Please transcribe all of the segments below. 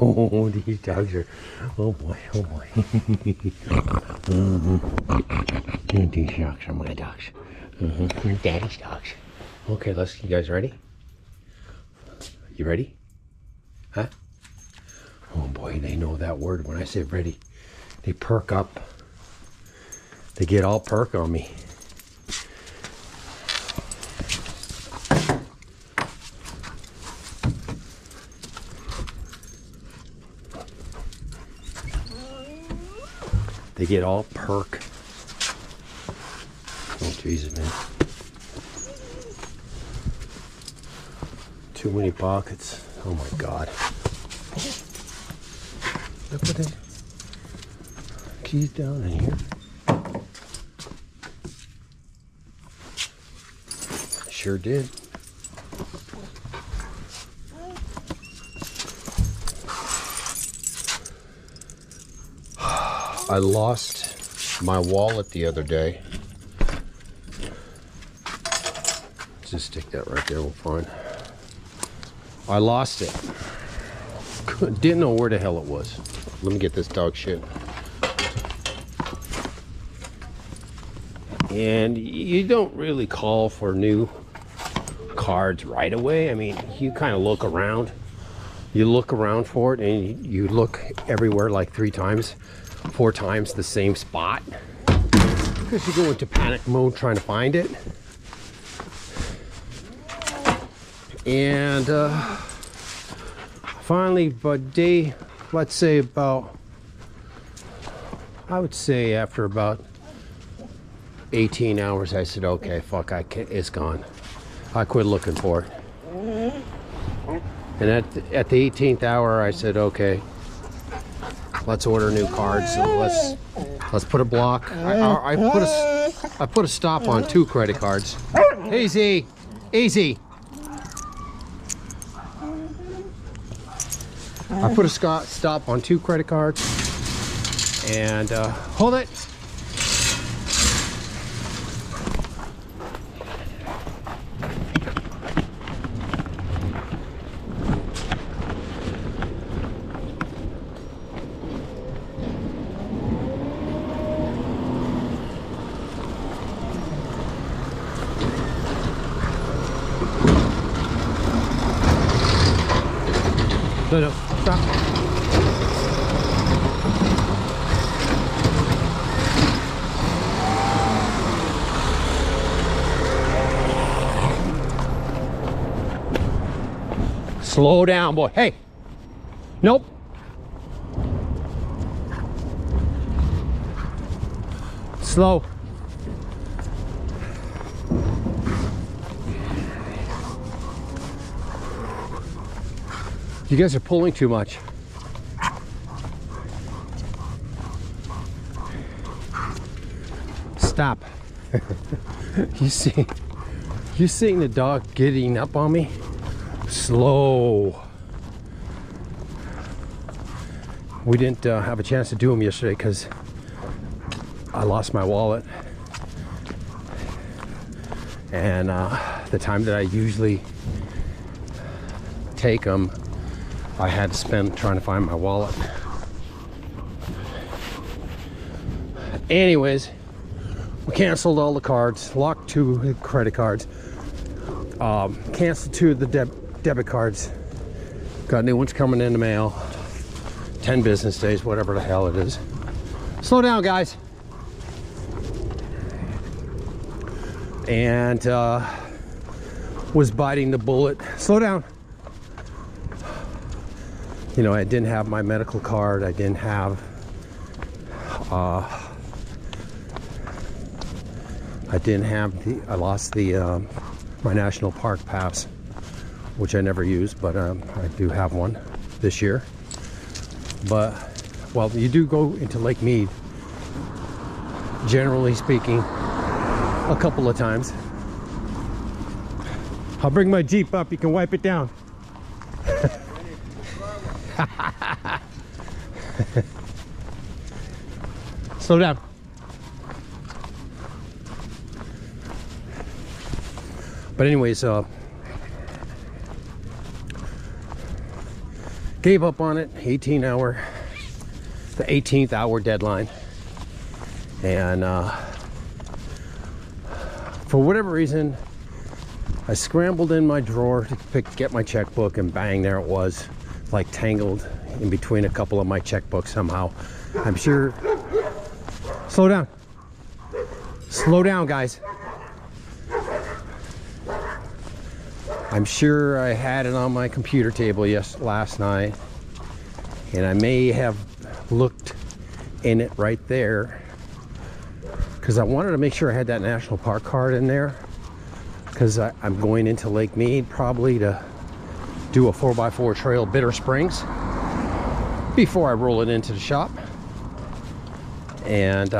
Oh, these dogs are, oh boy, oh boy. These dogs are my dogs. Daddy's dogs. Okay, you guys ready? You ready? Huh? Oh boy, they know that word. When I say ready, they perk up. They get all perk on me. They get all perk. Oh Jesus, man. Too many pockets. Oh my God. Look what the keys down in here. Sure did. I lost my wallet the other day. Just stick that right there, we'll find. I lost it. Didn't know where the hell it was. Let me get this dog shit. And you don't really call for new cards right away. I mean, you kind of look around. You look around for it, and you look everywhere like 3 times, 4 times the same spot. Because you go into panic mode trying to find it. And finally, but let's say about, I would say after about 18 hours, I said, okay, fuck, it's gone. I quit looking for it. And at the 18th hour, I said, okay, let's order new cards. So let's put a block. I put a stop on 2 credit cards. Easy, easy. I put a stop on 2 credit cards, and hold it. No, stop. Slow down, boy. Hey. Nope. Slow. You guys are pulling too much. Stop. You seeing the dog getting up on me? Slow. We didn't have a chance to do them yesterday because I lost my wallet. And the time that I usually take them, I had to spend trying to find my wallet. Anyways, we canceled all the cards, locked 2 credit cards, canceled 2 of the debit cards, got new ones coming in the mail, 10 business days, whatever the hell it is. Slow down, guys. And was biting the bullet. Slow down. You know, I didn't have my medical card. I didn't have, I lost my national park pass, which I never used, but I do have one this year. But, well, you do go into Lake Mead, generally speaking, a couple of times. I'll bring my Jeep up, you can wipe it down. Slow down. But anyways, Gave up on it. The 18th hour deadline. And for whatever reason, I scrambled in my drawer to get my checkbook, and bang, there it was, like tangled in between a couple of my checkbooks somehow. I'm sure. Slow down. Slow down, guys. I'm sure I had it on my computer table last night, and I may have looked in it right there because I wanted to make sure I had that national park card in there, because I'm going into Lake Mead probably to do a 4x4 trail Bitter Springs before I roll it into the shop. And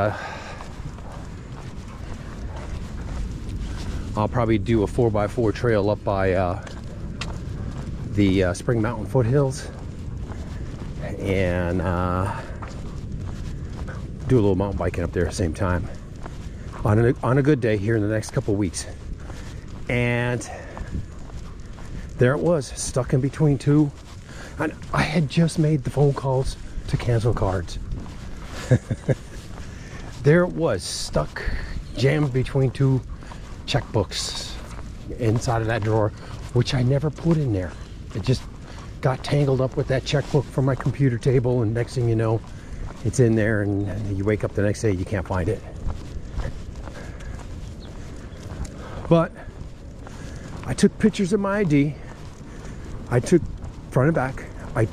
I'll probably do a 4x4 trail up by the Spring Mountain foothills, and do a little mountain biking up there at the same time on a good day here in the next couple of weeks. And there it was, stuck in between two, and I had just made the phone calls to cancel cards. There it was, stuck, jammed between two checkbooks inside of that drawer, which I never put in there. It just got tangled up with that checkbook from my computer table, and next thing you know, it's in there, and you wake up the next day, you can't find it. But I took pictures of my ID. I took front and back. I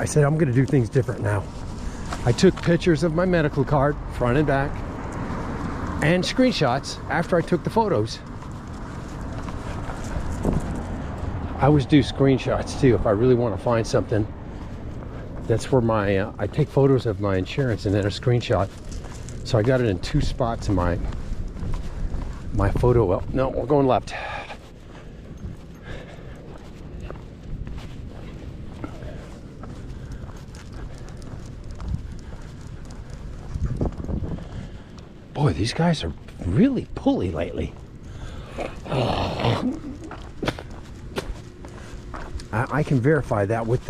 said, I'm gonna do things different now. I took pictures of my medical card, front and back, and screenshots after I took the photos. I always do screenshots too if I really want to find something. That's where my I take photos of my insurance and then a screenshot. So I got it in two spots in my photo. Well, no, we're going left. Boy, these guys are really pulley lately. I can verify that with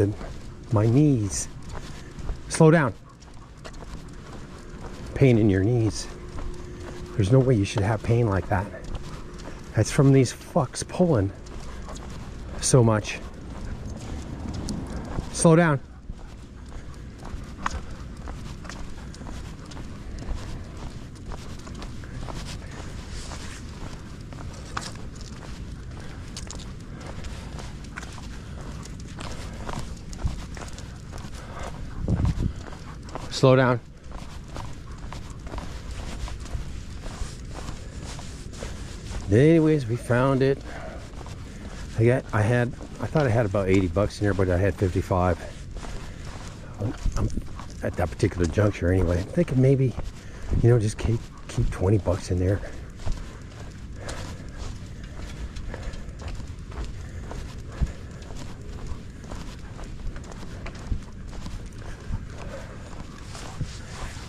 my knees. Slow down. Pain in your knees. There's no way you should have pain like that. That's from these fucks pulling so much. Slow down. Slow down. Anyways, we found it. I thought I had about 80 bucks in there, but I had 55. I'm at that particular juncture anyway. I'm thinking maybe, just keep 20 bucks in there.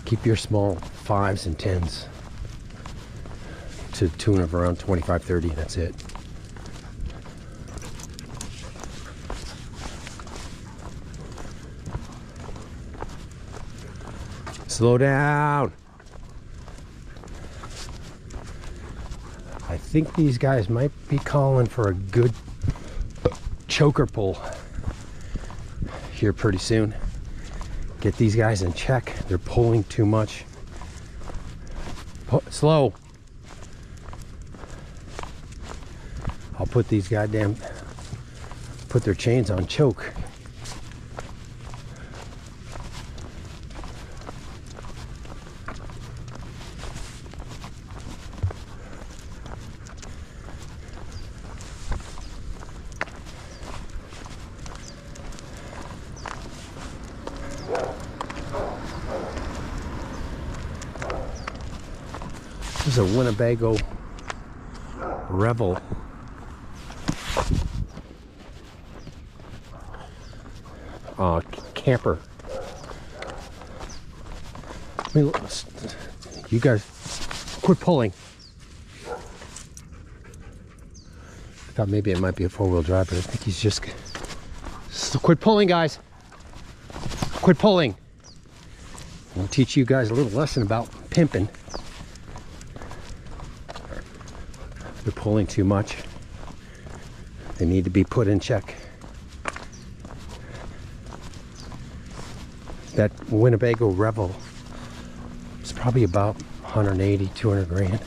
Keep your small 5s and 10s to the tune of around 25, 30. That's it. Slow down. I think these guys might be calling for a good choker pull here pretty soon. Get these guys in check. They're pulling too much. Slow. I'll put these put their chains on choke. This is a Winnebago Revel. Camper. I mean, you guys quit pulling. I thought maybe it might be a four-wheel drive, but I think he's just... So quit pulling, guys. Quit pulling. I'll teach you guys a little lesson about pimping. They're pulling too much. They need to be put in check. That Winnebago Revel is probably about 180, 200 grand.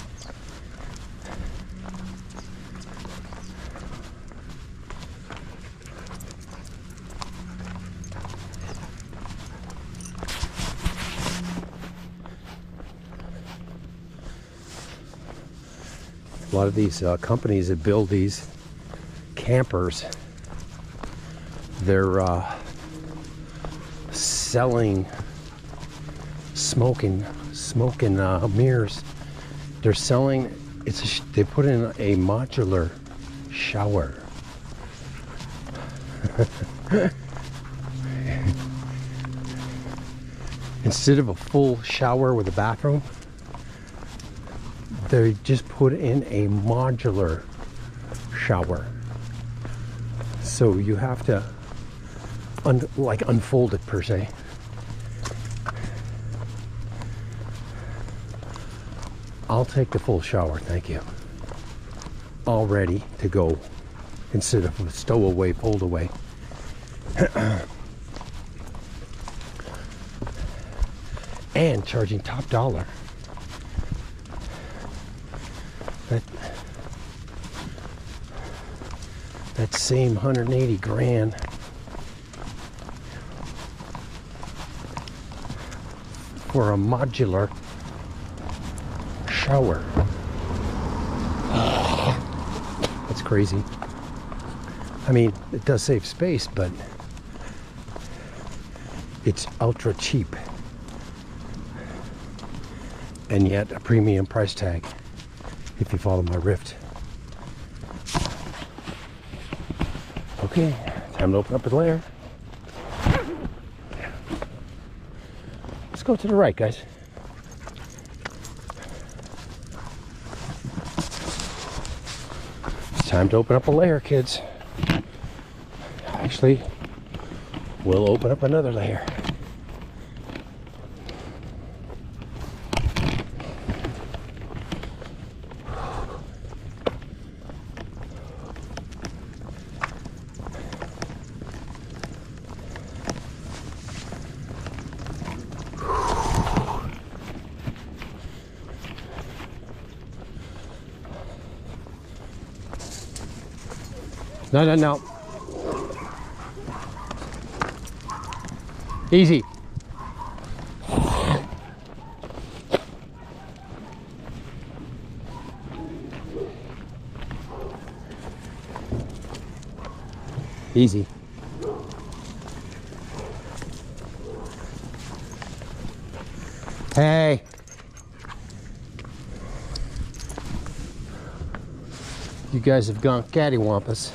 A lot of these companies that build these campers, they're selling smoking mirrors. They're selling, they put in a modular shower. Instead of a full shower with a bathroom, they just put in a modular shower. So you have to unfold it per se. I'll take the full shower, thank you. All ready to go instead of a stowaway, fold away. And charging top dollar. That same 180 grand for a modular shower. That's crazy. I mean, it does save space, but it's ultra cheap. And yet a premium price tag, if you follow my rift. Okay, time to open up the layer. Let's go to the right, guys. It's time to open up a layer, kids. Actually, we'll open up another layer. No. Easy. Easy. Hey. You guys have gone cattywampus.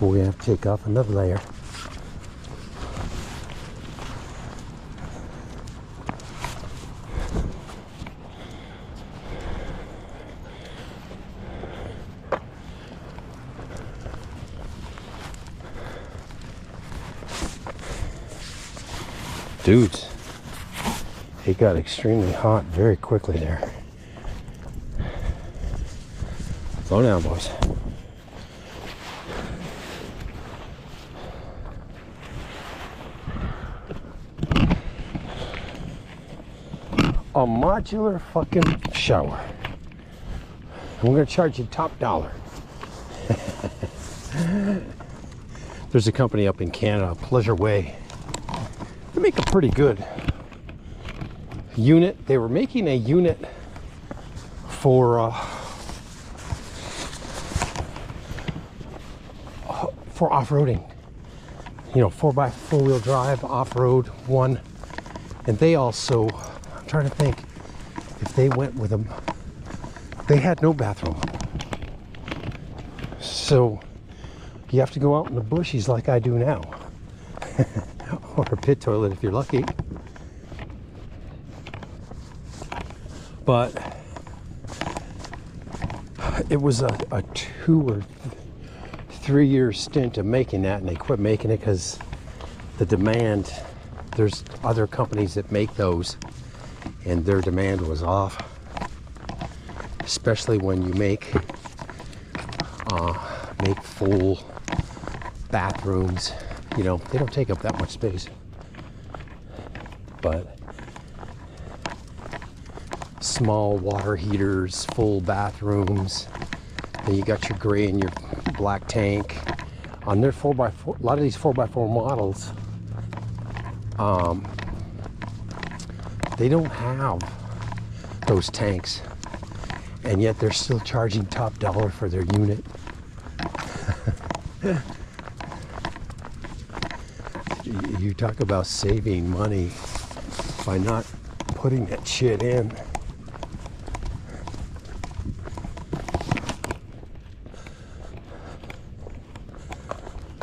We have to take off another layer. Dudes, it got extremely hot very quickly there. Slow down, boys. A modular fucking shower. I'm gonna charge you top dollar. There's a company up in Canada, Pleasure Way. They make a pretty good unit. They were making a unit for off-roading. You know, 4x4 wheel drive, off-road one. And they also, I'm trying to think if they went with them, they had no bathroom. So you have to go out in the bushes like I do now. Or a pit toilet if you're lucky. But it was a 2 or 3 year stint of making that, and they quit making it because the demand, there's other companies that make those and their demand was off, especially when you make full bathrooms. You know, they don't take up that much space, but small water heaters, full bathrooms, then you got your gray and your black tank. On their 4x4, a lot of these 4x4 models, they don't have those tanks, and yet they're still charging top dollar for their unit. You talk about saving money by not putting that shit in.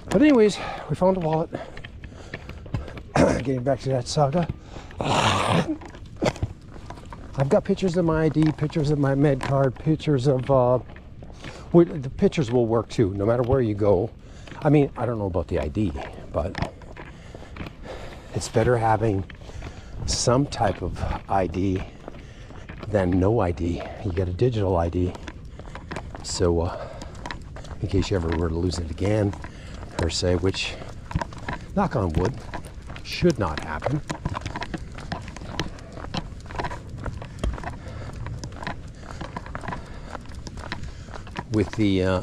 But anyways, we found a wallet. Getting back to that saga. I've got pictures of my ID, pictures of my med card, pictures of the pictures will work too, no matter where you go. I mean, I don't know about the ID, but it's better having some type of ID than no ID. You get a digital ID, so in case you ever were to lose it again, per se, which, knock on wood, should not happen. With the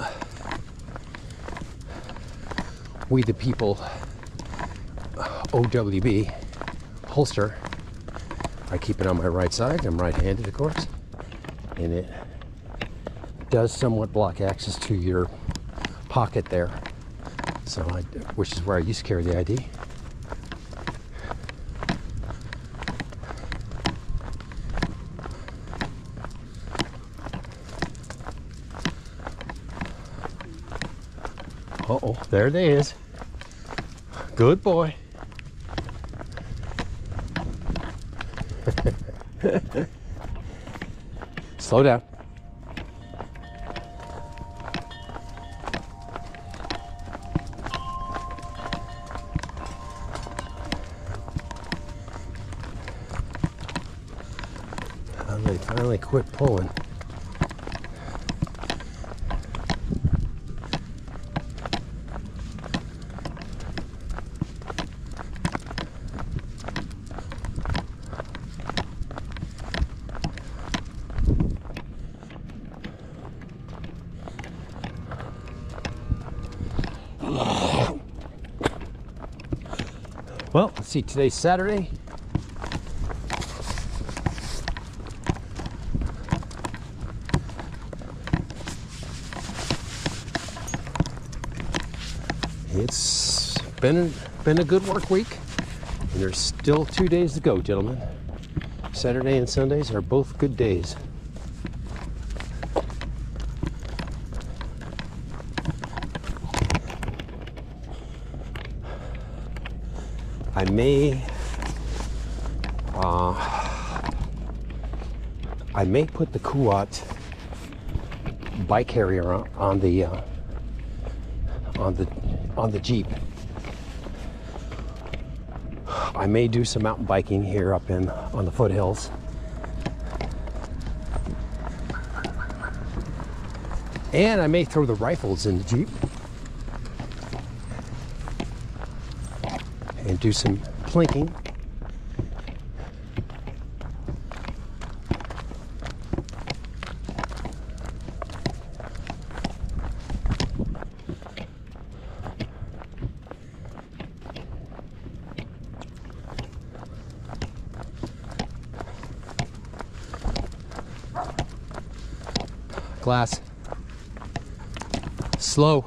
We the People OWB holster, I keep it on my right side. I'm right-handed, of course, and it does somewhat block access to your pocket there. So, which is where I used to carry the ID. Uh-oh, there it is. Good boy. Slow down. They finally quit pulling. Well, let's see, today's Saturday. It's been a good work week, and there's still 2 days to go, gentlemen. Saturday and Sundays are both good days. I may put the Kuat bike carrier on the Jeep. I may do some mountain biking here up on the foothills. And I may throw the rifles in the Jeep and do some plinking. Glass. Slow.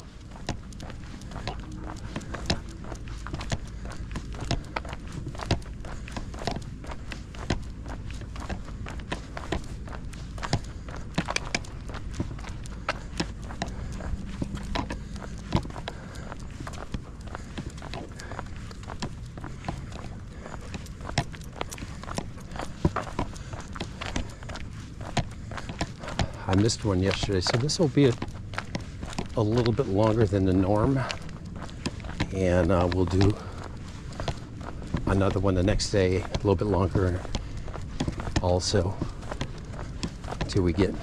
I missed one yesterday, so this will be a little bit longer than the norm. And we'll do another one the next day, a little bit longer also, until we get.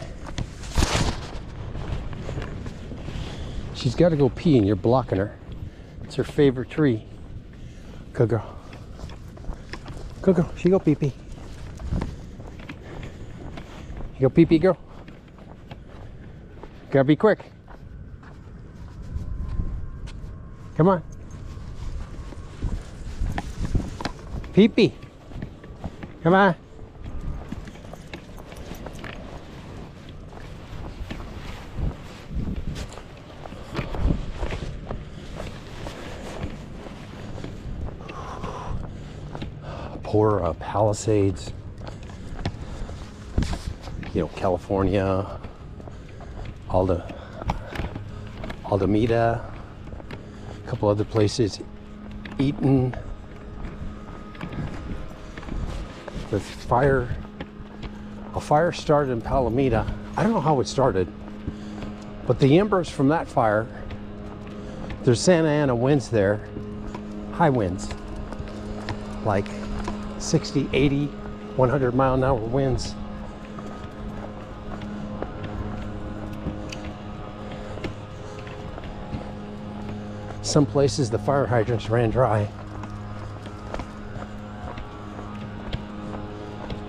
She's got to go pee and you're blocking her. It's her favorite tree. Good girl. Good girl. She go pee pee. You go pee pee, girl. Gotta be quick. Come on. Pee pee. Come on. Poor Palisades, you know, California, Aldameda, a couple other places, Eaton. The fire, a fire started in Palomita. I don't know how it started, but the embers from that fire, there's Santa Ana winds there, high winds, like 60, 80, 100 mile an hour winds. Some places the fire hydrants ran dry.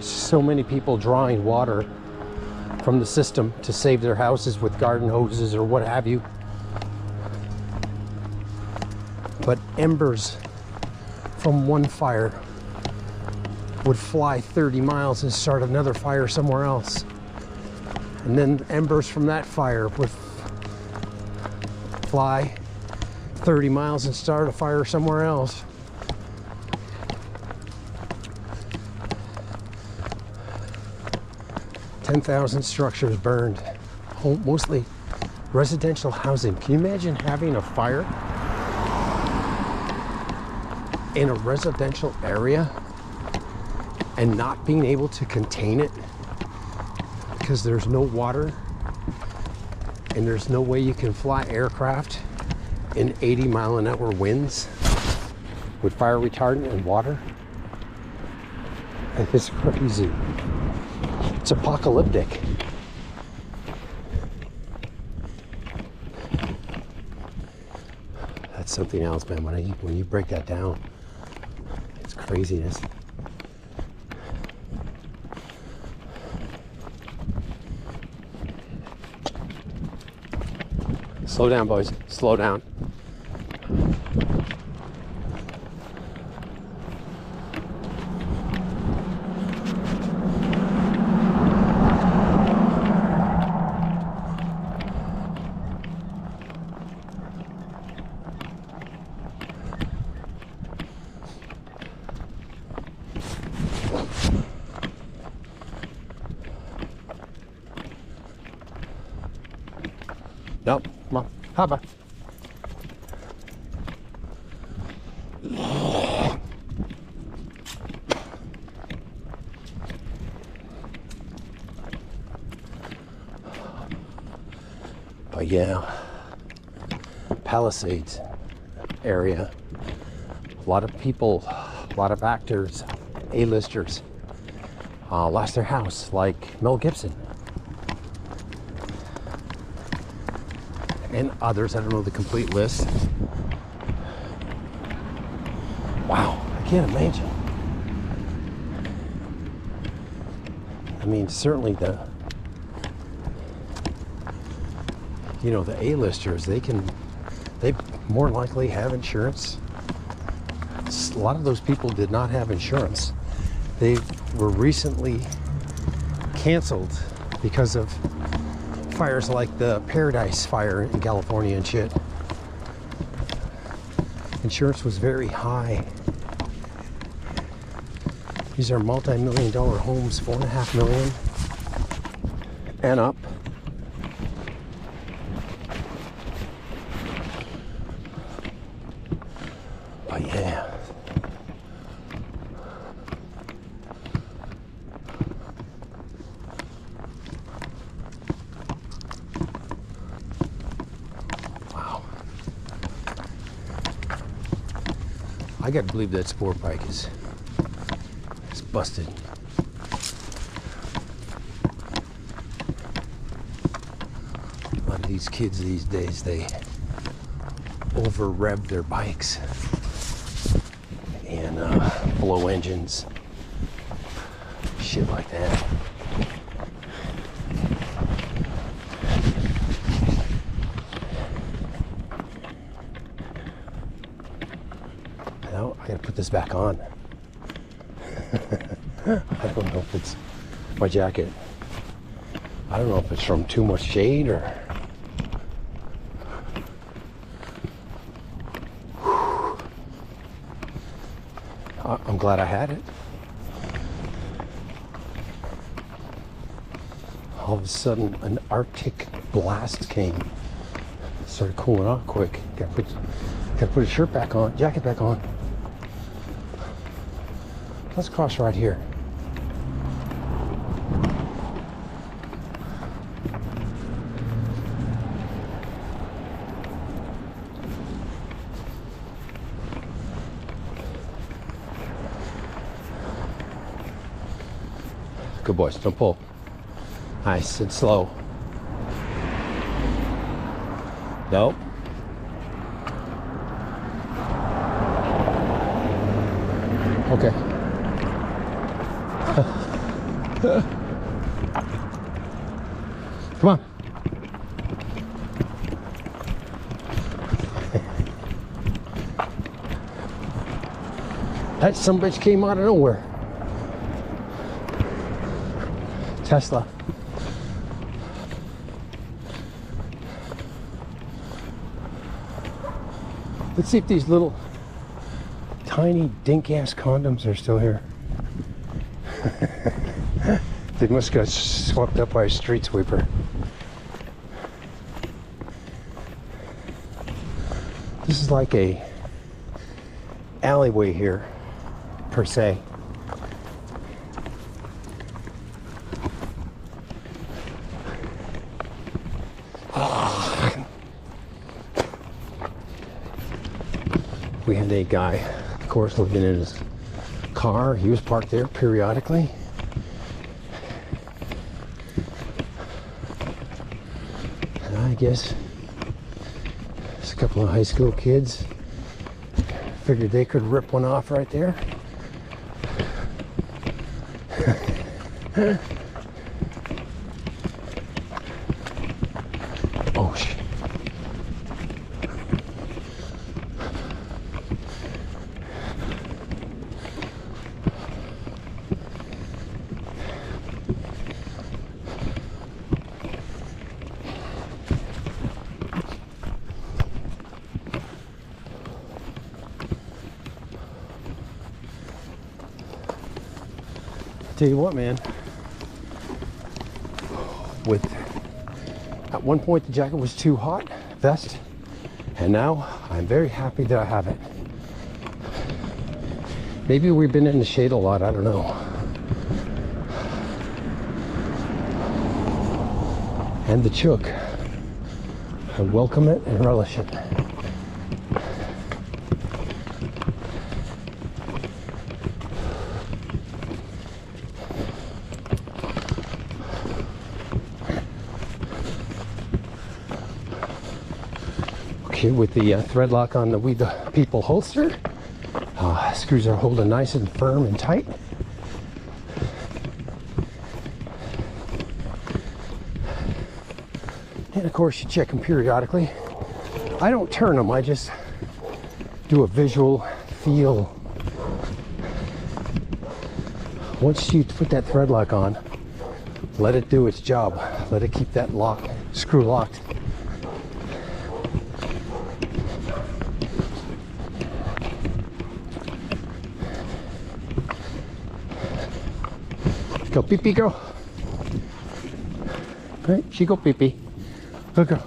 So many people drawing water from the system to save their houses with garden hoses or what have you. But embers from one fire would fly 30 miles and start another fire somewhere else. And then embers from that fire would fly 30 miles and start a fire somewhere else. $10,000 structures burned, mostly residential housing. Can you imagine having a fire in a residential area and not being able to contain it because there's no water and there's no way you can fly aircraft in 80 mile an hour winds with fire retardant and water? And it's crazy. It's apocalyptic. That's something else, man. When you break that down, it's craziness. Slow down, boys. Slow down. Nope, come on, hop on. But yeah, Palisades area, a lot of people, a lot of actors, A-listers lost their house, like Mel Gibson. And others, I don't know the complete list. Wow, I can't imagine. I mean, certainly the A-listers, they more likely have insurance. A lot of those people did not have insurance. They were recently canceled because of fires like the Paradise fire in California and shit. Insurance was very high. These are multi-million-dollar homes, $4.5 million and up. But yeah. I gotta believe that sport bike is busted. A lot of these kids these days, they over-rev their bikes and blow engines, shit like that. Now I gotta put this back on. I don't know if it's my jacket. I don't know if it's from too much shade or... I'm glad I had it. All of a sudden, an Arctic blast came. Started cooling off quick. Gotta put a shirt back on, jacket back on. Let's cross right here. Good boys, don't pull. Nice and slow. Nope. Okay. Come on. That sumbitch came out of nowhere. Tesla. Let's see if these little tiny dink-ass condoms are still here. They must have got swept up by a street sweeper. This is like a alleyway here, per se. We had a guy, of course, living in his car. He was parked there periodically. And I guess there's a couple of high school kids figured they could rip one off right there. Oh shit. Tell you what, man, at one point the jacket was too hot, vest, and now I'm very happy that I have it. Maybe we've been in the shade a lot, I don't know. And the chook, I welcome it and relish it. With the thread lock on the We the People holster, screws are holding nice and firm and tight. And of course you check them periodically. I don't turn them, I just do a visual feel. Once you put that thread lock on, let it do its job. Let it keep that screw locked. Go pee pee, girl. Right, she go pee pee. Good girl.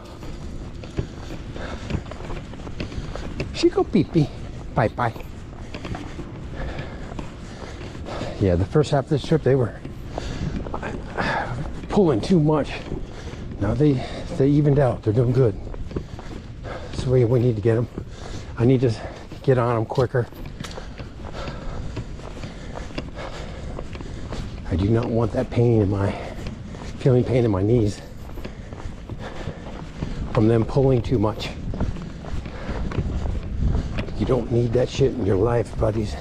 She go pee pee. Bye bye. Yeah, the first half of this trip they were pulling too much. Now they evened out. They're doing good. So we need to get them. I need to get on them quicker. I do not want that pain in my, feeling pain in my knees from them pulling too much. You don't need that shit in your life, buddies.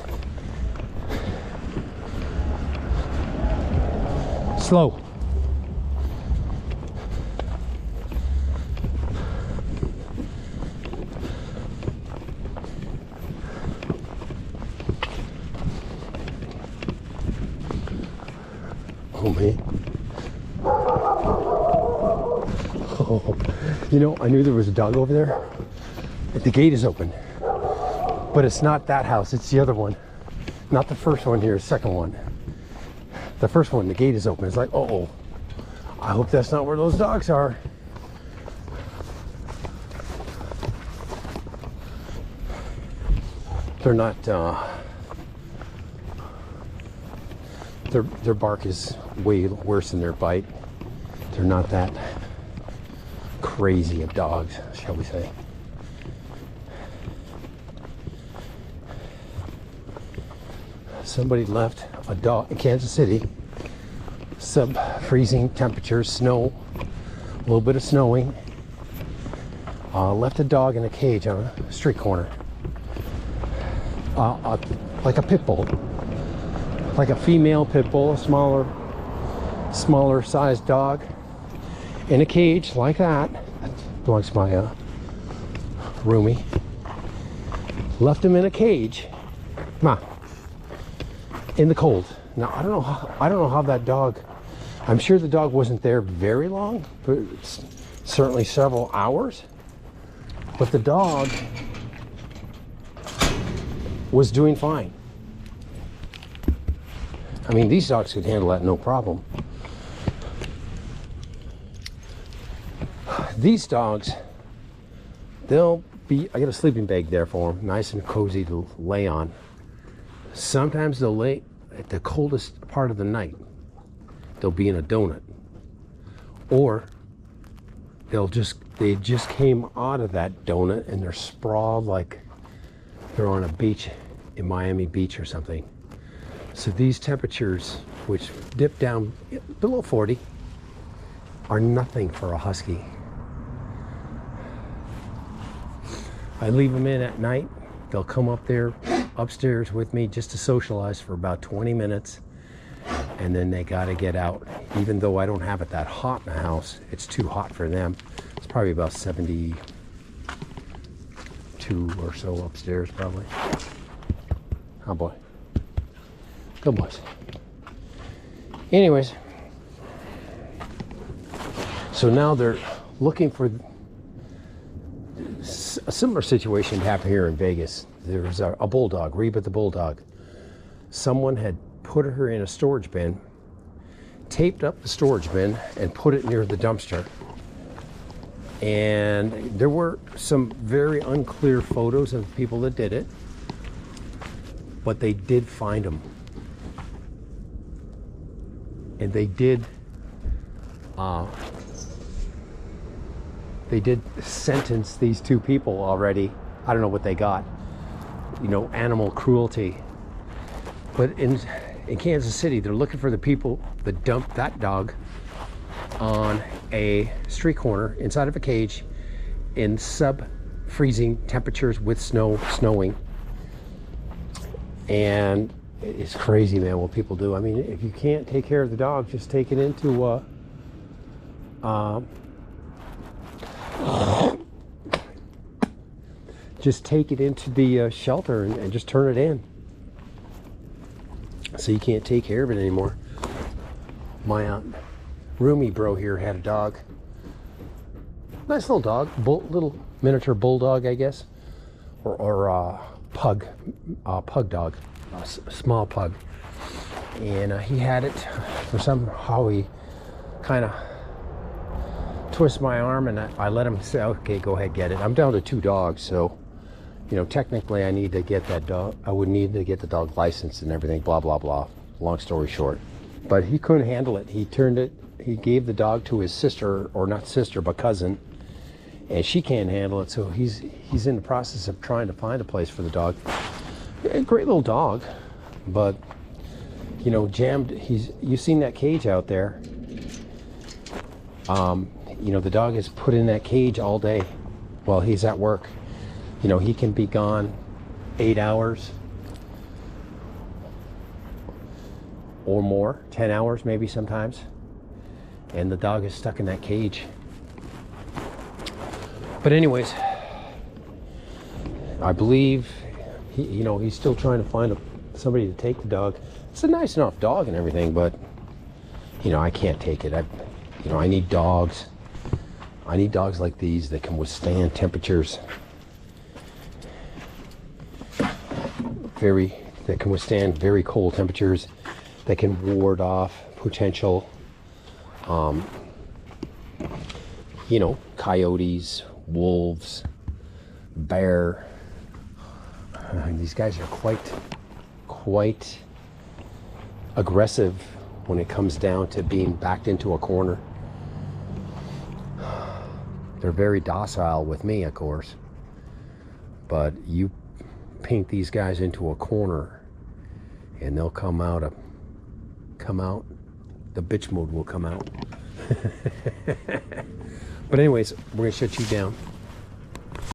Slow. Oh man. Oh, you know, I knew there was a dog over there. The gate is open, but it's not that house, it's the other one. Not the first one here, the second one. The first one, the gate is open. It's like, oh, I hope that's not where those dogs are. They're not, their bark is way worse than their bite. They're not that crazy of dogs, shall we say. Somebody left a dog in Kansas City, sub-freezing temperatures, snow, a little bit of snowing. Left a dog in a cage on a street corner. Like a pit bull. Like a female pit bull, a smaller sized dog in a cage like that. Belongs to my roomie. Left him in a cage. Come on. In the cold. Now I don't know how that dog, I'm sure the dog wasn't there very long, but certainly several hours. But the dog was doing fine. I mean, these dogs could handle that no problem. These dogs, they'll be, I got a sleeping bag there for them, nice and cozy to lay on. Sometimes they'll lay at the coldest part of the night. They'll be in a donut. Or they just came out of that donut and they're sprawled like they're on a beach in Miami Beach or something. So these temperatures, which dip down below 40, are nothing for a husky. I leave them in at night. They'll come up there upstairs with me just to socialize for about 20 minutes, and then they got to get out. Even though I don't have it that hot in the house, it's too hot for them. It's probably about 72 or so upstairs probably. Oh boy. Good boys. Anyways, so now they're looking for a similar situation happened here in Vegas. There's a bulldog, Reba the bulldog. Someone had put her in a storage bin, taped up the storage bin, and put it near the dumpster. And there were some very unclear photos of the people that did it, but they did find them. And they did sentence these two people already. I don't know what they got, you know, animal cruelty. But in Kansas City, they're looking for the people that dumped that dog on a street corner inside of a cage in sub-freezing temperatures with snowing. And it's crazy, man, what people do. I mean, if you can't take care of the dog, just take it into just take it into the shelter and just turn it in. So you can't take care of it anymore. My roomie bro here had a dog. Nice little dog, little miniature bulldog, I guess, or pug dog, a small pug. And he had it for somehow he kind of twisted my arm, and I let him say, okay, go ahead, get it. I'm down to 2 dogs, so you know, technically I need to get that dog, I would need to get the dog licensed and everything, blah blah blah, long story short. But he couldn't handle it. He gave the dog to his sister, or not sister but cousin, and she can't handle it, so he's in the process of trying to find a place for the dog. A great little dog, but you know, jammed. You've seen that cage out there. You know, the dog is put in that cage all day while he's at work. You know, he can be gone 8 hours or more, 10 hours maybe sometimes, and the dog is stuck in that cage. But anyways, I believe you know, he's still trying to find somebody to take the dog. It's a nice enough dog and everything, but you know, I can't take it. You know, I need dogs. I need dogs like these that can withstand temperatures that can withstand very cold temperatures, that can ward off potential you know, coyotes, wolves, bear. These guys are quite aggressive when it comes down to being backed into a corner. They're very docile with me, of course, but you paint these guys into a corner and they'll come out, the bitch mode will come out. But anyways, we're gonna shut you down.